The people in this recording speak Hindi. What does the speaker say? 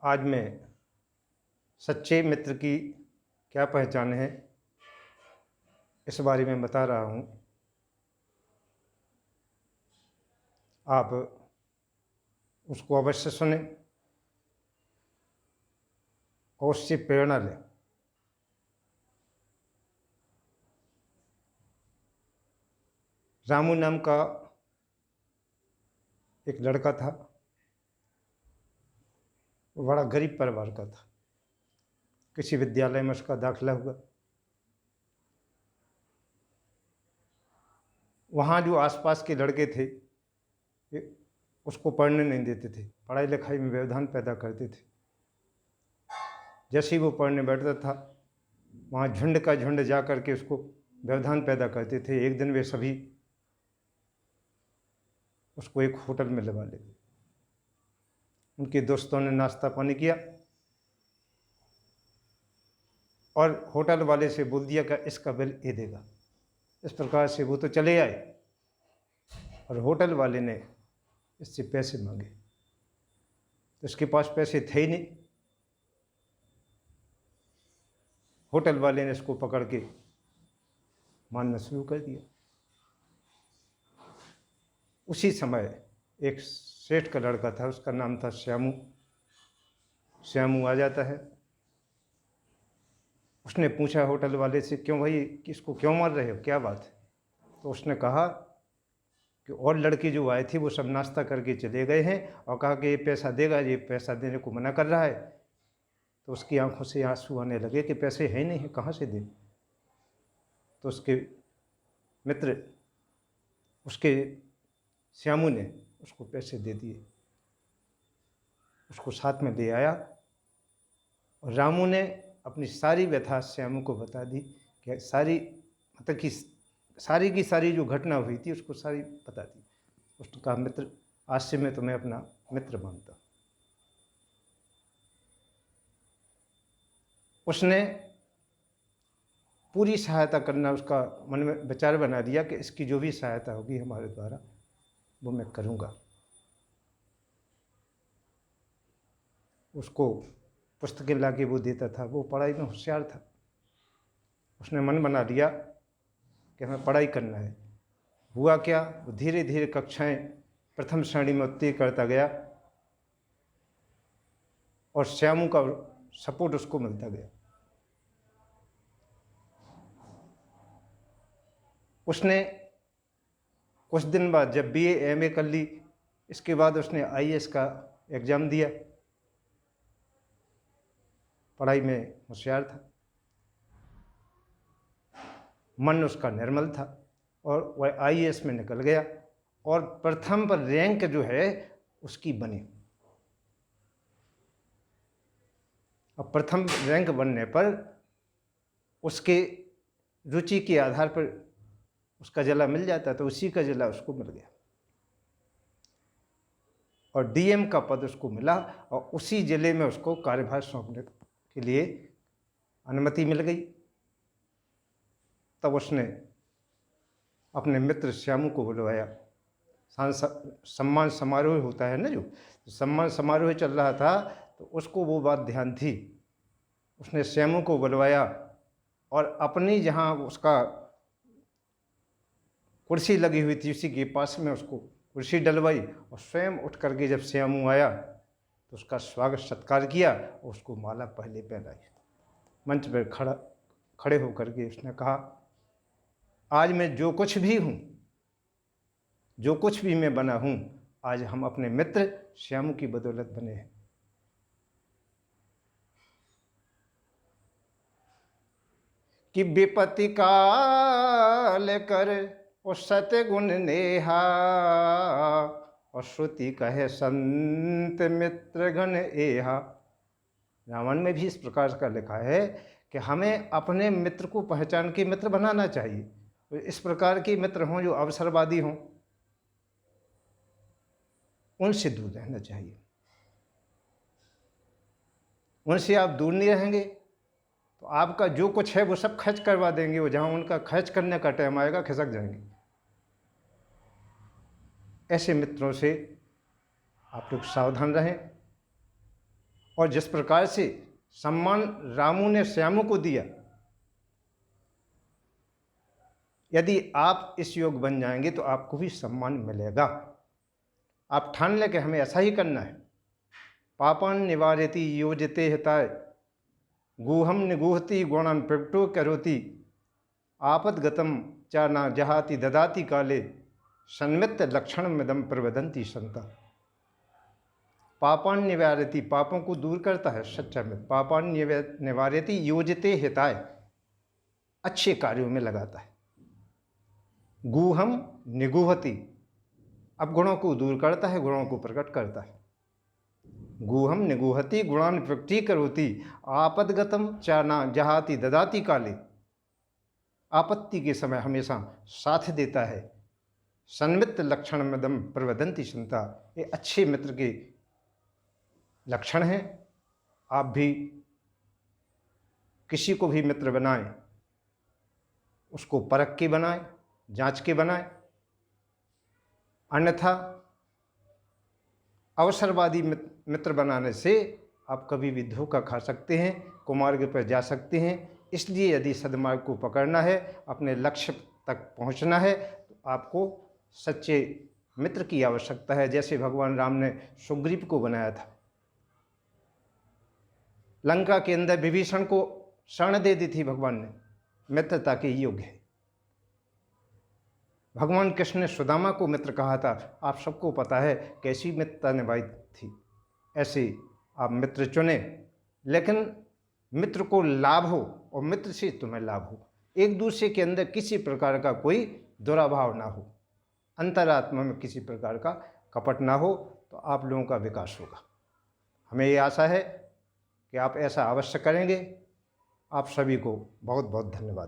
आज मैं सच्चे मित्र की क्या पहचान है, इस बारे में बता रहा हूँ। आप उसको अवश्य सुनें और उससे प्रेरणा लें। रामू नाम का एक लड़का था। वो बड़ा गरीब परिवार का था। किसी विद्यालय में उसका दाखिला हुआ। वहाँ जो आसपास के लड़के थे ये उसको पढ़ने नहीं देते थे, पढ़ाई लिखाई में व्यवधान पैदा करते थे। जैसे ही वो पढ़ने बैठता था, वहाँ झुंड का झुंड जा कर के उसको व्यवधान पैदा करते थे। एक दिन वे सभी उसको एक होटल में लगा ले। उनके दोस्तों ने नाश्ता पानी किया और होटल वाले से बोल दिया कि इसका बिल ये देगा। इस प्रकार से वो तो चले आए और होटल वाले ने इससे पैसे मांगे, तो इसके पास पैसे थे ही नहीं। होटल वाले ने इसको पकड़ के मारना शुरू कर दिया। उसी समय एक सेठ का लड़का था, उसका नाम था श्यामू। श्यामू आ जाता है। उसने पूछा होटल वाले से, क्यों भाई, किसको क्यों मार रहे हो, क्या बात है? तो उसने कहा कि और लड़के जो आए थे वो सब नाश्ता करके चले गए हैं और कहा कि ये पैसा देगा, ये पैसा देने को मना कर रहा है। तो उसकी आंखों से आंसू आने लगे कि पैसे हैं नहीं, कहाँ से दें? तो उसके मित्र, उसके श्यामू ने उसको पैसे दे दिए, उसको साथ में ले आया और रामू ने अपनी सारी व्यथा श्यामू को बता दी कि सारी मतलब कि सारी की सारी जो घटना हुई थी उसको सारी बता दी। उसने कहा, मित्र, आज से मैं तुम्हें अपना मित्र मानता हूँ। उसने पूरी सहायता करना उसका मन में विचार बना दिया कि इसकी जो भी सहायता होगी हमारे द्वारा वो मैं करूँगा। उसको पुस्तकें ला के वो देता था। वो पढ़ाई में होशियार था। उसने मन बना लिया कि हमें पढ़ाई करना है। हुआ क्या, वो धीरे धीरे कक्षाएं प्रथम श्रेणी में उत्तीर्ण करता गया और श्यामू का सपोर्ट उसको मिलता गया। उसने कुछ दिन बाद जब BA MA कर ली, इसके बाद उसने IAS का एग्ज़ाम दिया। पढ़ाई में होशियार था, मन उसका निर्मल था और वह IAS में निकल गया और प्रथम पर रैंक जो है उसकी बनी। और प्रथम रैंक बनने पर उसके रुचि के आधार पर उसका जिला मिल जाता, तो उसी का जिला उसको मिल गया और DM का पद उसको मिला और उसी जिले में उसको कार्यभार सौंपने के लिए अनुमति मिल गई। तब उसने अपने मित्र श्यामू को बुलवाया। सम्मान समारोह होता है ना, जो सम्मान समारोह चल रहा था, तो उसको वो बात ध्यान थी। उसने श्यामू को बुलवाया और अपनी जहाँ उसका कुर्सी लगी हुई थी उसी के पास में उसको कुर्सी डलवाई और स्वयं उठ करके जब श्यामू आया तो उसका स्वागत सत्कार किया और उसको माला पहले पहनाई। मंच पर खड़े होकर के उसने कहा, आज मैं जो कुछ भी हूँ, जो कुछ भी मैं बना हूँ, आज हम अपने मित्र श्यामू की बदौलत बने हैं। कि विपत्ति काल कर उस सत्य गुण नेहा और श्रुति कहे संत मित्र गण एहा। रामायण में भी इस प्रकार का लिखा है कि हमें अपने मित्र को पहचान के मित्र बनाना चाहिए। इस प्रकार के मित्र हों जो अवसरवादी हों, उनसे दूर रहना चाहिए। उनसे आप दूर नहीं रहेंगे तो आपका जो कुछ है वो सब खर्च करवा देंगे। वो जहाँ उनका खर्च करने का टाइम आएगा खिसक जाएंगे। ऐसे मित्रों से आप लोग सावधान रहें और जिस प्रकार से सम्मान रामू ने श्यामू को दिया, यदि आप इस योग बन जाएंगे तो आपको भी सम्मान मिलेगा। आप ठान लें कि हमें ऐसा ही करना है। पापान निवारयति योजते हिताय गुहम निगूहति गुणान प्रगटो करोति आपदगतम च न जहाति ददाति काले सन्मित लक्षण मिदम प्रवदंती संता। पापान निवारयति, पापों को दूर करता है सच्चा मित्र। पापान निवारयति योजते हिताय, अच्छे कार्यों में लगाता है। गुहम निगूहति, अब गुणों को दूर करता है, गुणों को प्रकट करता है। गुहम निगूहति गुणान प्रकटी करोति आपदगतम च न जहाति ददाति काले, आपत्ति के समय हमेशा साथ देता है। सन्मित लक्षण मदम प्रवदंती संता, ये अच्छे मित्र के लक्षण हैं। आप भी किसी को भी मित्र बनाएं, उसको परख के बनाएं, जांच के बनाएं, अन्यथा अवसरवादी मित्र बनाने से आप कभी भी धोखा खा सकते हैं, कुमार्ग पर जा सकते हैं। इसलिए यदि सद्मार्ग को पकड़ना है, अपने लक्ष्य तक पहुंचना है, तो आपको सच्चे मित्र की आवश्यकता है। जैसे भगवान राम ने सुग्रीव को बनाया था, लंका के अंदर विभीषण को शरण दे दी थी भगवान ने, मित्रता के योग्य है। भगवान कृष्ण ने सुदामा को मित्र कहा था। आप सबको पता है कैसी मित्रता निभाई थी। ऐसे आप मित्र चुने, लेकिन मित्र को लाभ हो और मित्र से तुम्हें लाभ हो। एक दूसरे के अंदर किसी प्रकार का कोई दुराभाव ना हो, अंतरात्मा में किसी प्रकार का कपट ना हो, तो आप लोगों का विकास होगा। हमें ये आशा है कि आप ऐसा अवश्य करेंगे। आप सभी को बहुत बहुत धन्यवाद।